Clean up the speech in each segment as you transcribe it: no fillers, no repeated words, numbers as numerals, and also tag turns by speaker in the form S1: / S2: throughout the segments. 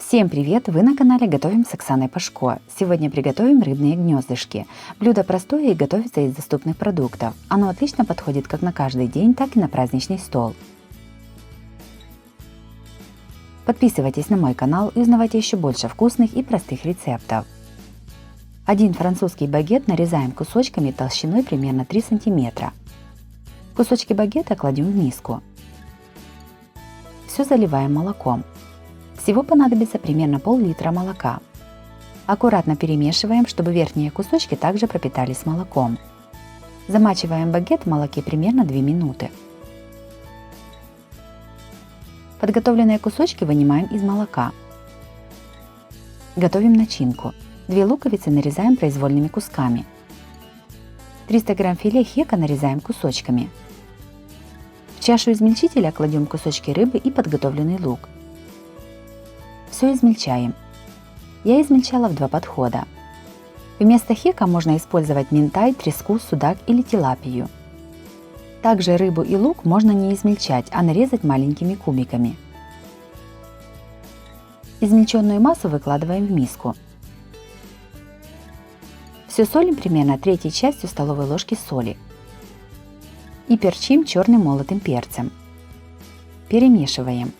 S1: Всем привет! Вы на канале Готовим с Оксаной Пашко. Сегодня приготовим рыбные гнездышки. Блюдо простое и готовится из доступных продуктов. Оно отлично подходит как на каждый день, так и на праздничный стол. Подписывайтесь на мой канал и узнавайте еще больше вкусных и простых рецептов. Один французский багет нарезаем кусочками толщиной примерно 3 см. Кусочки багета кладем в миску. Все заливаем молоком. Всего понадобится примерно пол-литра молока. Аккуратно перемешиваем, чтобы верхние кусочки также пропитались молоком. Замачиваем багет в молоке примерно 2 минуты. Подготовленные кусочки вынимаем из молока. Готовим начинку. 2 луковицы нарезаем произвольными кусками. 300 г филе хека нарезаем кусочками. В чашу измельчителя кладем кусочки рыбы и подготовленный лук. Все измельчаем. Я измельчала в 2 подхода. Вместо хека можно использовать минтай, треску, судак или тилапию. Также рыбу и лук можно не измельчать, а нарезать маленькими кубиками. Измельченную массу выкладываем в миску. Все солим примерно 1/3 частью столовой ложки соли. И перчим черным молотым перцем. Перемешиваем.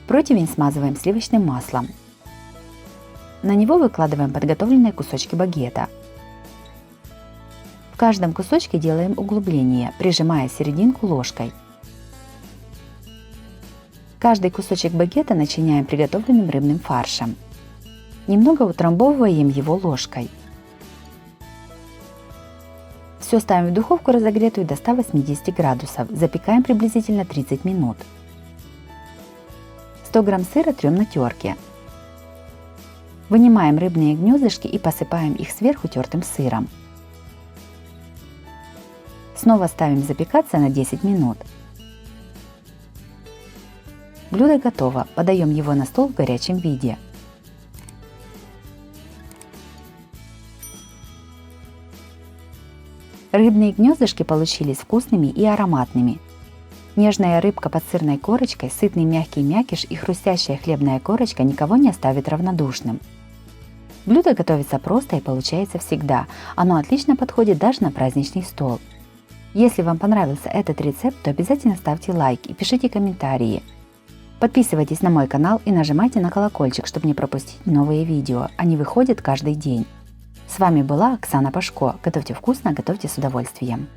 S1: Противень смазываем сливочным маслом. На него выкладываем подготовленные кусочки багета. В каждом кусочке делаем углубление, прижимая серединку ложкой. Каждый кусочек багета начиняем приготовленным рыбным фаршем. Немного утрамбовываем его ложкой. Все ставим в духовку разогретую до 180 градусов, запекаем приблизительно 30 минут. 100 г сыра трем на терке. Вынимаем рыбные гнездышки и посыпаем их сверху тертым сыром. Снова ставим запекаться на 10 минут. Блюдо готово, подаем его на стол в горячем виде. Рыбные гнездышки получились вкусными и ароматными. Нежная рыбка под сырной корочкой, сытный мягкий мякиш и хрустящая хлебная корочка никого не оставит равнодушным. Блюдо готовится просто и получается всегда. Оно отлично подходит даже на праздничный стол. Если вам понравился этот рецепт, то обязательно ставьте лайк и пишите комментарии. Подписывайтесь на мой канал и нажимайте на колокольчик, чтобы не пропустить новые видео. Они выходят каждый день. С вами была Оксана Пашко. Готовьте вкусно, готовьте с удовольствием.